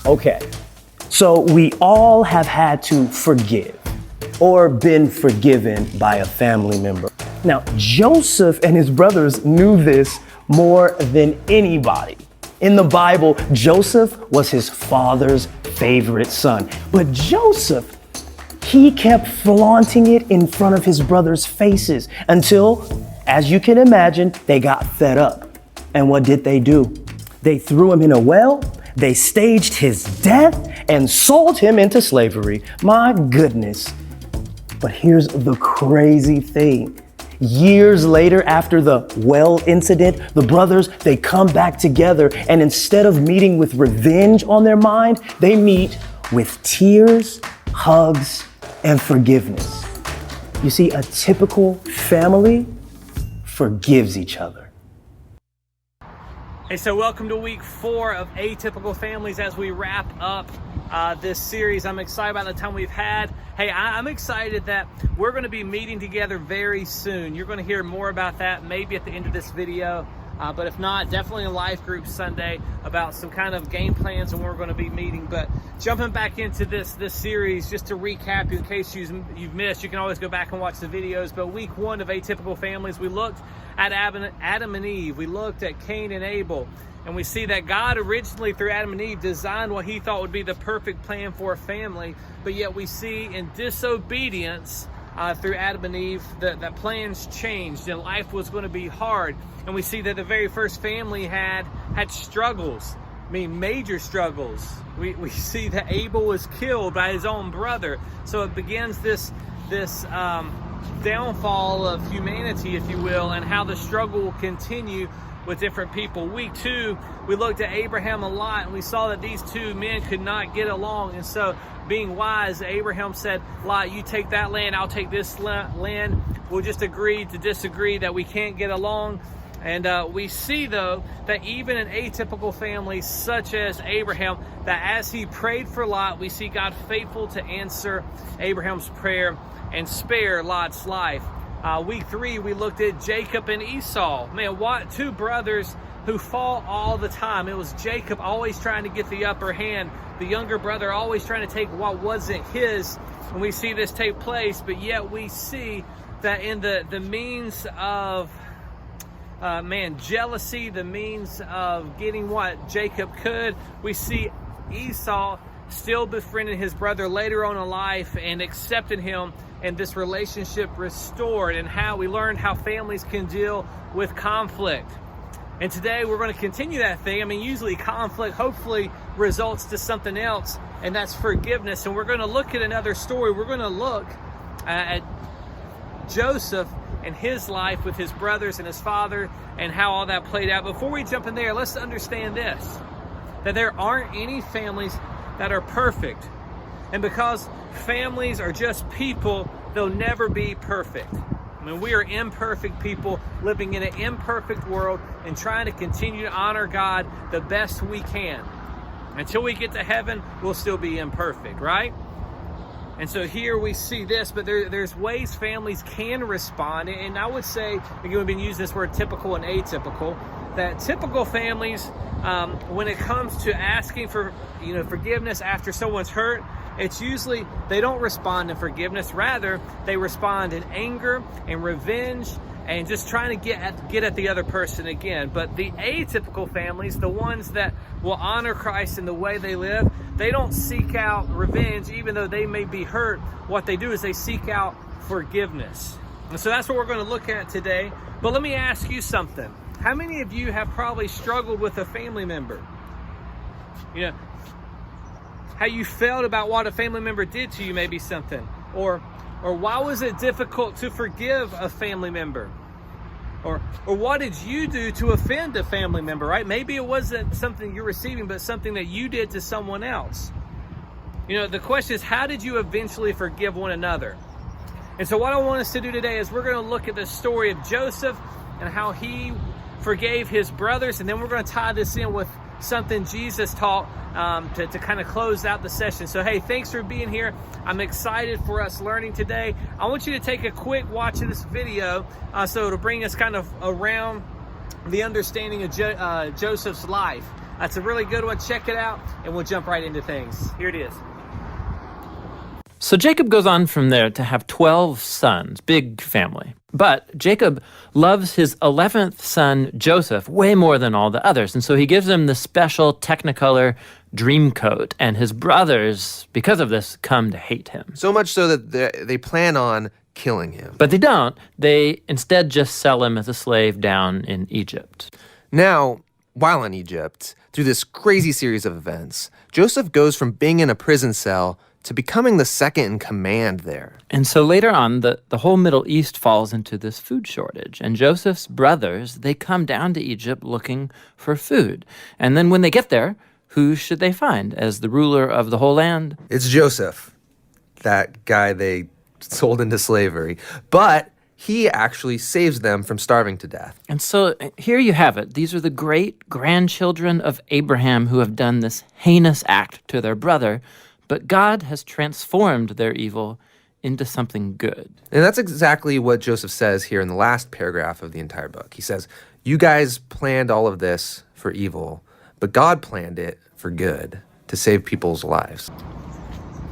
Okay, so we all have had to forgive or been forgiven by a family member. Now, Joseph and his brothers knew this more than anybody. In the Bible, Joseph was his father's favorite son. But Joseph, he kept flaunting it in front of his brothers' faces until, as you can imagine, they got fed up. And what did they do? They threw him in a well, they staged his death, and sold him into slavery. My goodness. But here's the crazy thing. Years later, after the well incident, the brothers, they come back together, and instead of meeting with revenge on their mind, they meet with tears, hugs, and forgiveness. You see, a typical family forgives each other. Hey, so welcome to week 4 of Atypical Families as we wrap up this series. I'm excited about the time we've had. Hey, I'm excited that we're going to be meeting together very soon. You're going to hear more about that maybe at the end of this video. But if not, definitely a life group Sunday about some kind of game plans and where we're going to be meeting. But jumping back into this series, just to recap you in case you've missed, you can always go back and watch the videos. But week 1 of Atypical Families, we looked at Adam and Eve. We looked at Cain and Abel. And we see that God originally, through Adam and Eve, designed what he thought would be the perfect plan for a family. But yet we see in disobedience through Adam and Eve, that plans changed and life was going to be hard. And we see that the very first family had struggles. I mean, major struggles. We see that Abel was killed by his own brother. So it begins this downfall of humanity, if you will, and how the struggle will continue with different people. Week 2, we looked at Abraham a lot, and we saw that these two men could not get along. And so, being wise, Abraham said, Lot, you take that land, I'll take this land. We'll just agree to disagree, that we can't get along. And we see, though, that even in atypical families such as Abraham, that as he prayed for Lot, we see God faithful to answer Abraham's prayer and spare Lot's life. Week 3, we looked at Jacob and Esau. Man, what two brothers who fought all the time. It was Jacob always trying to get the upper hand, the younger brother always trying to take what wasn't his. And we see this take place, but yet we see that in the means of jealousy, the means of getting what Jacob could, we see Esau still befriending his brother later on in life and accepting him, and this relationship restored, and how we learned how families can deal with conflict. And today we're going to continue that thing. I mean, usually conflict hopefully results to something else, and that's forgiveness. And we're going to look at another story. We're going to look at Joseph and his life with his brothers and his father and how all that played out. Before we jump in there, let's understand this, that there aren't any families that are perfect. And because families are just people, they'll never be perfect. I mean, we are imperfect people living in an imperfect world and trying to continue to honor God the best we can. Until we get to heaven, we'll still be imperfect, right? And so here we see this, but there's ways families can respond. And I would say, again, we've been using this word typical and atypical, that typical families, when it comes to asking for forgiveness after someone's hurt, it's usually they don't respond in forgiveness. Rather, they respond in anger and revenge and just trying to get at the other person again. But the atypical families, the ones that will honor Christ in the way they live, they don't seek out revenge, even though they may be hurt. What they do is they seek out forgiveness. And so that's what we're going to look at today. But let me ask you something. How many of you have probably struggled with a family member? How you felt about what a family member did to you, maybe something. Or why was it difficult to forgive a family member? Or what did you do to offend a family member, right? Maybe it wasn't something you're receiving, but something that you did to someone else. The question is, how did you eventually forgive one another? And so what I want us to do today is we're going to look at the story of Joseph and how he forgave his brothers, and then we're going to tie this in with something Jesus taught to kind of close out the session. So hey, thanks for being here. I'm excited for us learning today. I want you to take a quick watch of this video so it'll bring us kind of around the understanding of Joseph's life. That's a really good one. Check it out, and we'll jump right into things. Here it is. So Jacob goes on from there to have 12 sons, big family. But Jacob loves his 11th son, Joseph, way more than all the others. And so he gives him the special Technicolor dream coat. And his brothers, because of this, come to hate him. So much so that they plan on killing him. But they don't. They instead just sell him as a slave down in Egypt. Now, while in Egypt, through this crazy series of events, Joseph goes from being in a prison cell to becoming the second in command there. And so later on, the whole Middle East falls into this food shortage. And Joseph's brothers, they come down to Egypt looking for food. And then when they get there, who should they find as the ruler of the whole land? It's Joseph, that guy they sold into slavery. But he actually saves them from starving to death. And so here you have it. These are the great-grandchildren of Abraham who have done this heinous act to their brother. But God has transformed their evil into something good. And that's exactly what Joseph says here in the last paragraph of the entire book. He says, you guys planned all of this for evil, but God planned it for good, to save people's lives.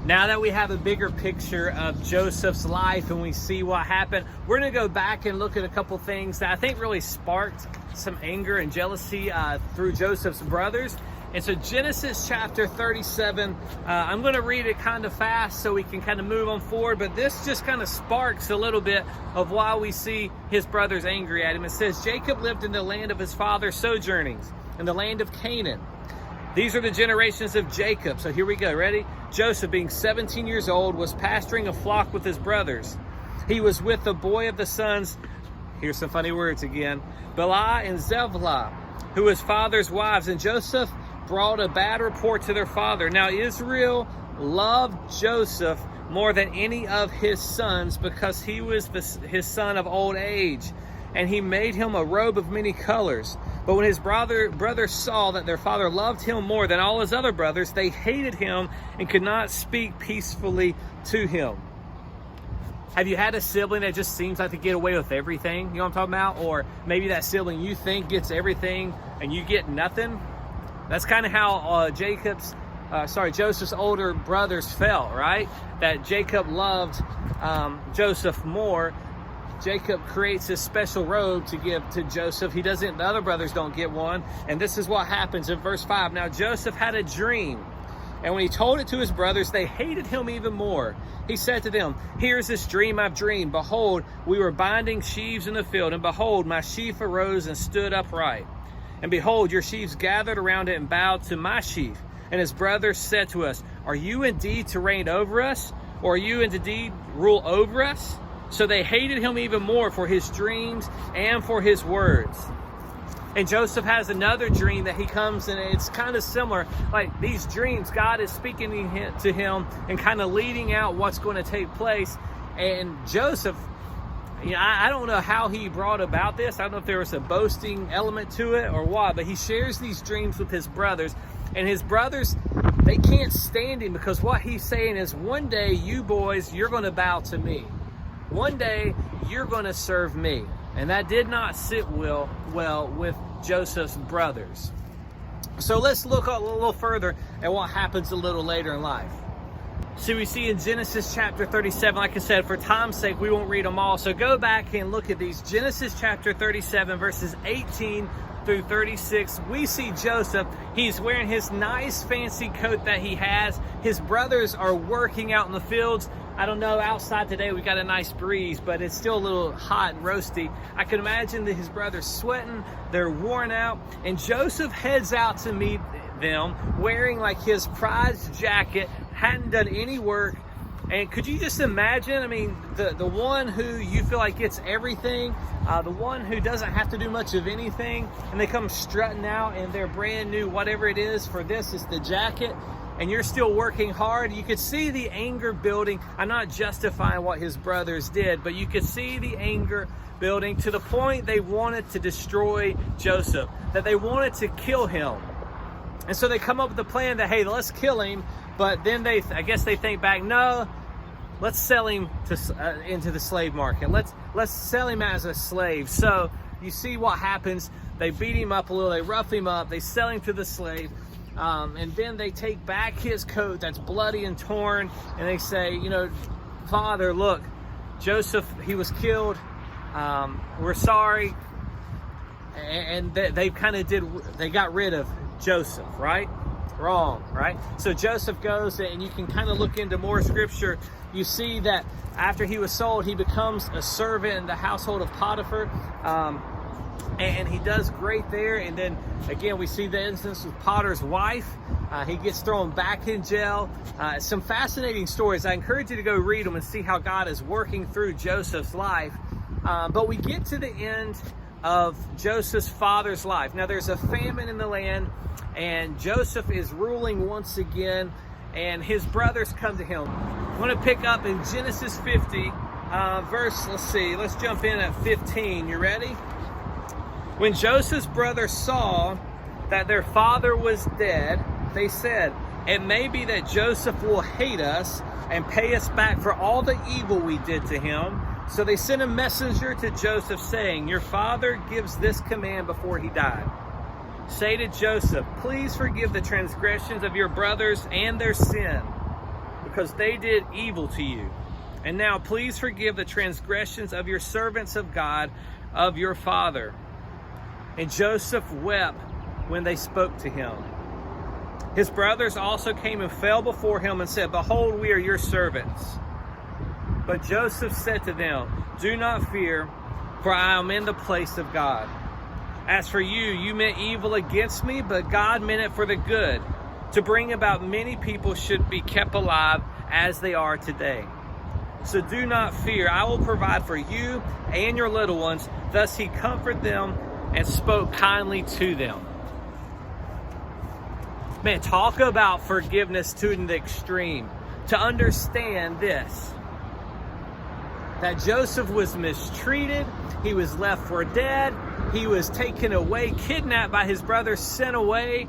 Now that we have a bigger picture of Joseph's life and we see what happened, we're going to go back and look at a couple things that I think really sparked some anger and jealousy through Joseph's brothers. And so Genesis chapter 37, I'm going to read it kind of fast so we can kind of move on forward, but this just kind of sparks a little bit of why we see his brothers angry at him. It says, Jacob lived in the land of his father's sojournings, in the land of Canaan. These are the generations of Jacob. So here we go, ready? Joseph, being 17 years old, was pasturing a flock with his brothers. He was with the boy of the sons, here's some funny words again, Bilhah and Zevlah, who was father's wives, and Joseph brought a bad report to their father. Now Israel loved Joseph more than any of his sons because he was his son of old age, and he made him a robe of many colors. But when his brothers saw that their father loved him more than all his other brothers, they hated him and could not speak peacefully to him. Have you had a sibling that just seems like to get away with everything? You know what I'm talking about? Or maybe that sibling you think gets everything and you get nothing? That's kind of how Joseph's older brothers felt, right? That Jacob loved Joseph more. Jacob creates this special robe to give to Joseph. The other brothers don't get one. And this is what happens in verse 5. Now Joseph had a dream, and when he told it to his brothers, they hated him even more. He said to them, here's this dream I've dreamed. Behold, we were binding sheaves in the field, and behold, my sheaf arose and stood upright. And behold, your sheaves gathered around it and bowed to my sheaf. And his brothers said to us, are you indeed to reign over us? Or are you indeed rule over us? So they hated him even more for his dreams and for his words. And Joseph has another dream that he comes, and it's kind of similar. Like these dreams, God is speaking to him and kind of leading out what's going to take place. And Joseph, I don't know how he brought about this. I don't know if there was a boasting element to it or what, but he shares these dreams with his brothers. And his brothers, they can't stand him because what he's saying is, one day you boys, you're going to bow to me. One day you're going to serve me. And that did not sit well with Joseph's brothers. So let's look a little further at what happens a little later in life. So we see in Genesis chapter 37, like I said, for time's sake, we won't read them all. So go back and look at these. Genesis chapter 37, verses 18 through 36, we see Joseph. He's wearing his nice fancy coat that he has. His brothers are working out in the fields. I don't know, outside today we got a nice breeze, but it's still a little hot and roasty. I can imagine that his brothers sweating, they're worn out, and Joseph heads out to meet them wearing like his prized jacket, hadn't done any work. And could you just imagine, I mean, the one who you feel like gets everything, the one who doesn't have to do much of anything, and they come strutting out in their brand new, whatever it is, for this is the jacket, and you're still working hard. You could see the anger building. I'm not justifying what his brothers did, but you could see the anger building to the point they wanted to destroy Joseph, that they wanted to kill him. And so they come up with a plan that, hey, let's kill him. But then I guess they think back, no, let's sell him into the slave market. Let's sell him as a slave. So you see what happens. They beat him up a little, they rough him up, they sell him to the slave, and then they take back his coat that's bloody and torn, and they say, you know, Father, look, Joseph, he was killed, we're sorry. And they got rid of Joseph, right? Wrong, right? So Joseph goes, and you can kind of look into more scripture. You see that after he was sold, he becomes a servant in the household of Potiphar, and he does great there. And then again, we see the instance with Potiphar's wife. He gets thrown back in jail. Some fascinating stories. I encourage you to go read them and see how God is working through Joseph's life. But we get to the end of Joseph's father's life. Now there's a famine in the land, and Joseph is ruling once again, and his brothers come to him. I want to pick up in Genesis 50, let's jump in at 15. You ready? When Joseph's brothers saw that their father was dead, they said, "It may be that Joseph will hate us and pay us back for all the evil we did to him." So they sent a messenger to Joseph saying, "Your father gives this command before he died. Say to Joseph, please forgive the transgressions of your brothers and their sin, because they did evil to you. And now please forgive the transgressions of your servants of God, of your father." And Joseph wept when they spoke to him. His brothers also came and fell before him and said, "Behold, we are your servants." But Joseph said to them, "Do not fear, for I am in the place of God. As for you, you meant evil against me, but God meant it for the good, to bring about many people should be kept alive as they are today. So do not fear, I will provide for you and your little ones." Thus he comforted them and spoke kindly to them. Man, talk about forgiveness to the extreme. To understand this, that Joseph was mistreated, he was left for dead, he was taken away, kidnapped by his brothers, sent away,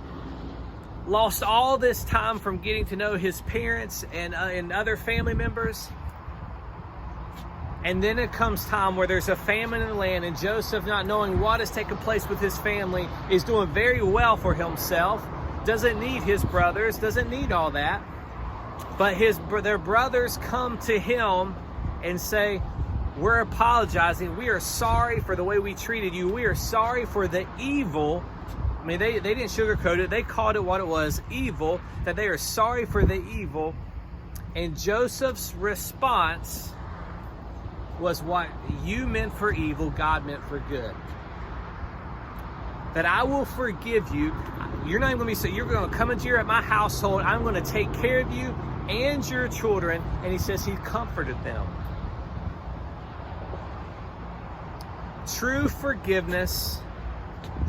lost all this time from getting to know his parents and other family members. And then it comes time where there's a famine in the land, and Joseph, not knowing what has taken place with his family, is doing very well for himself, doesn't need his brothers, doesn't need all that. But their brothers come to him and say, "We're apologizing. We are sorry for the way we treated you. We are sorry for the evil." I mean, they didn't sugarcoat it. They called it what it was, evil, that they are sorry for the evil. And Joseph's response was, "What you meant for evil, God meant for good. That I will forgive you. You're not even going to be, so you're going to come into my household. I'm going to take care of you and your children." And he says he comforted them. True forgiveness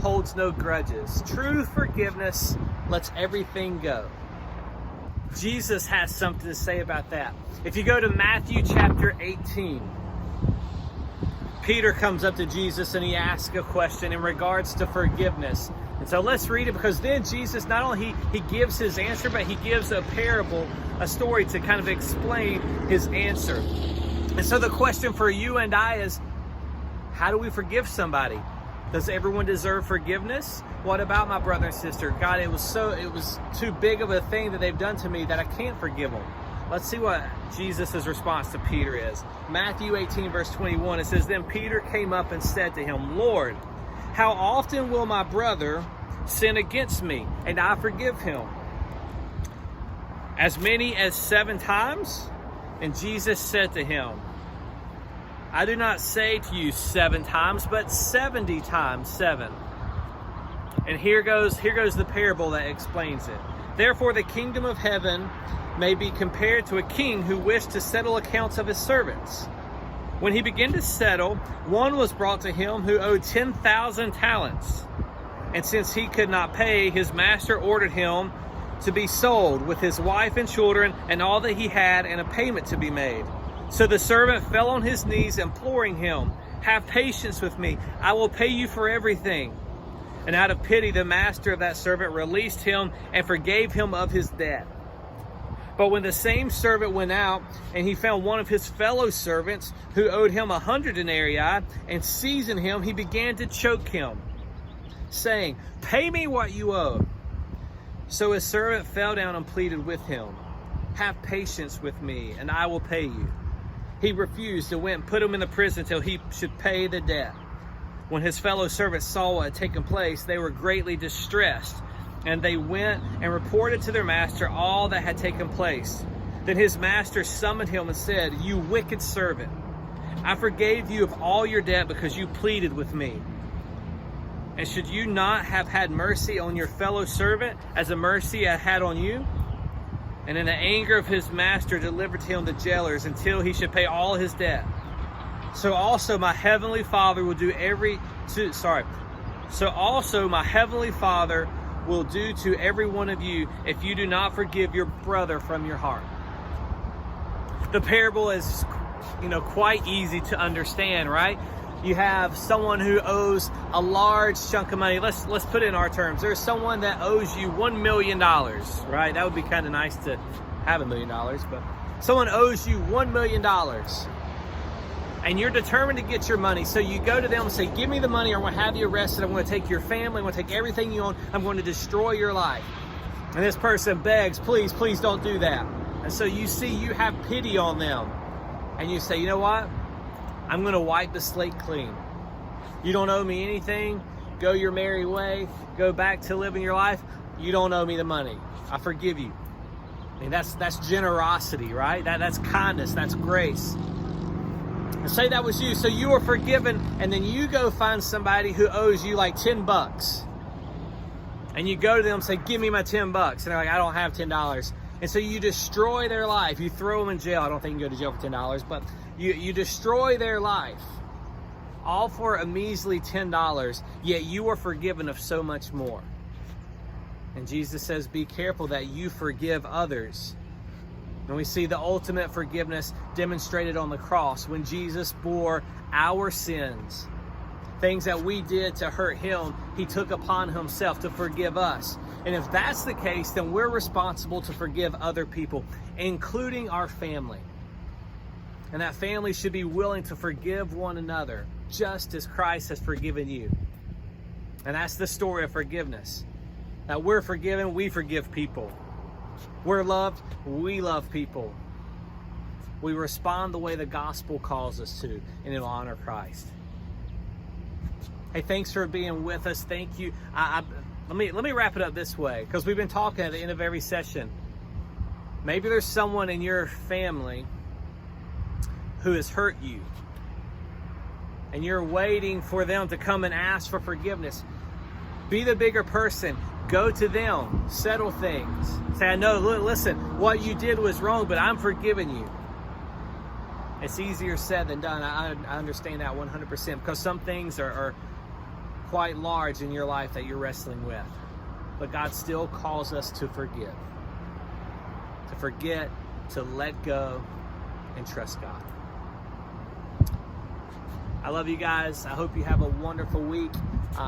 holds no grudges. True forgiveness lets everything go. Jesus has something to say about that. If you go to Matthew chapter 18, Peter comes up to Jesus and he asks a question in regards to forgiveness. And so let's read it, because then Jesus, not only he gives his answer, but he gives a parable, a story to kind of explain his answer. And so the question for you and I is, how do we forgive somebody? Does everyone deserve forgiveness? What about my brother and sister? God, it was too big of a thing that they've done to me that I can't forgive them. Let's see what Jesus' response to Peter is. Matthew 18, verse 21, it says, "Then Peter came up and said to him, 'Lord, how often will my brother sin against me, and I forgive him? As many as 7 times?' And Jesus said to him, 'I do not say to you 7 times, but 70 times 7. And here goes the parable that explains it. "Therefore the kingdom of heaven may be compared to a king who wished to settle accounts of his servants. When he began to settle, one was brought to him who owed 10,000 talents. And since he could not pay, his master ordered him to be sold with his wife and children and all that he had, and a payment to be made. So the servant fell on his knees, imploring him, 'Have patience with me, I will pay you for everything.' And out of pity, the master of that servant released him and forgave him of his debt. But when the same servant went out, and he found one of his fellow servants who owed him 100 denarii, and seizing him, he began to choke him. saying, "Pay me what you owe." So his servant fell down and pleaded with him, "Have patience with me, and I will pay you." He refused and went and put him in the prison till he should pay the debt. When his fellow servants saw what had taken place, they were greatly distressed, and they went and reported to their master all that had taken place. Then his master summoned him and said, "You wicked servant, I forgave you of all your debt because you pleaded with me. And should you not have had mercy on your fellow servant as a mercy I had on you?" And in the anger of his master delivered him to jailers until he should pay all his debt. So also my heavenly Father will do to every one of you if you do not forgive your brother from your heart. The parable is, quite easy to understand, right? You have someone who owes a large chunk of money. Let's put it in our terms. There's someone that owes you $1 million, right? That would be kind of nice to have $1 million, but someone owes you $1 million. And you're determined to get your money. So you go to them and say, "Give me the money, or I'm going to have you arrested. I'm going to take your family. I'm going to take everything you own. I'm going to destroy your life." And this person begs, "Please, please don't do that." And so you have pity on them. And you say, "You know what? I'm going to wipe the slate clean. You don't owe me anything. Go your merry way. Go back to living your life. You don't owe me the money. I forgive you." I mean, that's generosity, right? That's kindness. That's grace. And say that was you. So you were forgiven, and then you go find somebody who owes you like $10. And you go to them and say, "Give me my $10. And they're like, "I don't have $10. And so you destroy their life. You throw them in jail. I don't think you can go to jail for $10, but you destroy their life. All for a measly $10, yet you are forgiven of so much more. And Jesus says, be careful that you forgive others. And we see the ultimate forgiveness demonstrated on the cross when Jesus bore our sins. Things that we did to hurt him, he took upon himself to forgive us. And if that's the case, then we're responsible to forgive other people, including our family. And that family should be willing to forgive one another, just as Christ has forgiven you. And that's the story of forgiveness. That we're forgiven, we forgive people. We're loved, we love people. We respond the way the gospel calls us to, and it'll honor Christ. Hey, thanks for being with us. Thank you. Let me wrap it up this way, because we've been talking at the end of every session. Maybe there's someone in your family who has hurt you, and you're waiting for them to come and ask for forgiveness. Be the bigger person. Go to them. Settle things. Say, I know, listen, what you did was wrong, but I'm forgiving you. It's easier said than done. I understand that 100%, because some things are quite large in your life that you're wrestling with. But God still calls us to forgive. To forget, to let go, and trust God. I love you guys. I hope you have a wonderful week.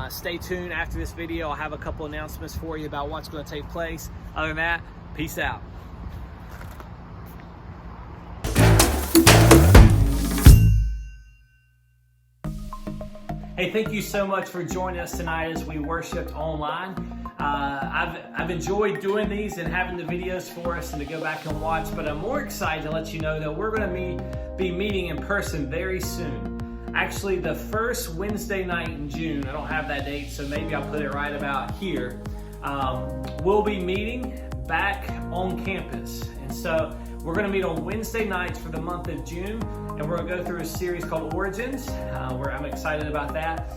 Stay tuned after this video. I'll have a couple announcements for you about what's going to take place. Other than that, peace out. Hey, thank you so much for joining us tonight as we worshiped online. I've enjoyed doing these and having the videos for us and to go back and watch, but I'm more excited to let you know that we're going to be meeting in person very soon. Actually, the first Wednesday night in June, I don't have that date, so maybe I'll put it right about here. We'll be meeting back on campus. And so we're going to meet on Wednesday nights for the month of June, and we're going to go through a series called Origins, where I'm excited about that.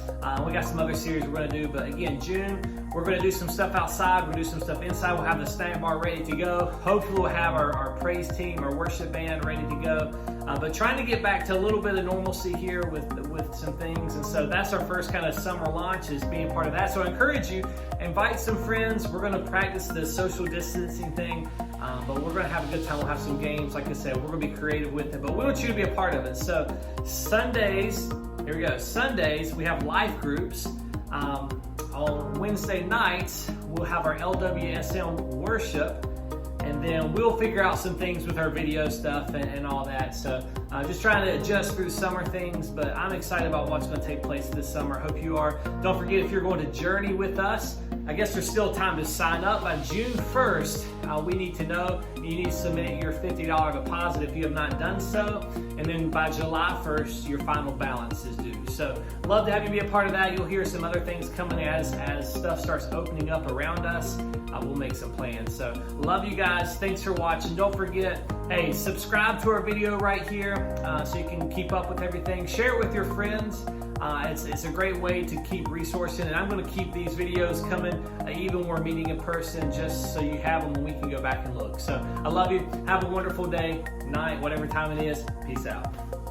We got some other series we're going to do, but again, June, we're going to do some stuff outside, we're going to do some stuff inside. We'll have the snack bar ready to go. Hopefully we'll have our praise team, our worship band ready to go. But trying to get back to a little bit of normalcy here with some things. And so that's our first kind of summer launch, is being part of that. So I encourage you, invite some friends. We're going to practice the social distancing thing, but we're going to have a good time. We'll have some games. Like I said, we're going to be creative with it, but we want you to be a part of it. So Sundays, here we go. Sundays, we have life groups. On Wednesday nights, we'll have our LWSM worship. and then we'll figure out some things with our video stuff and all that. So just trying to adjust through summer things, but I'm excited about what's going to take place this summer. Hope you are. Don't forget, if you're going to journey with us, I guess there's still time to sign up. By June 1st, we need to know. You need to submit your $50 deposit if you have not done so. And then by July 1st, your final balance is due. So love to have you be a part of that. You'll hear some other things coming as stuff starts opening up around us. We'll make some plans. So love you guys. Thanks for watching. Don't forget, hey, subscribe to our video right here so you can keep up with everything. Share it with your friends. It's a great way to keep resourcing, and I'm going to keep these videos coming even when we're meeting in person, just so you have them and we can go back and look. So I love you. Have a wonderful day, night, whatever time it is. Peace out.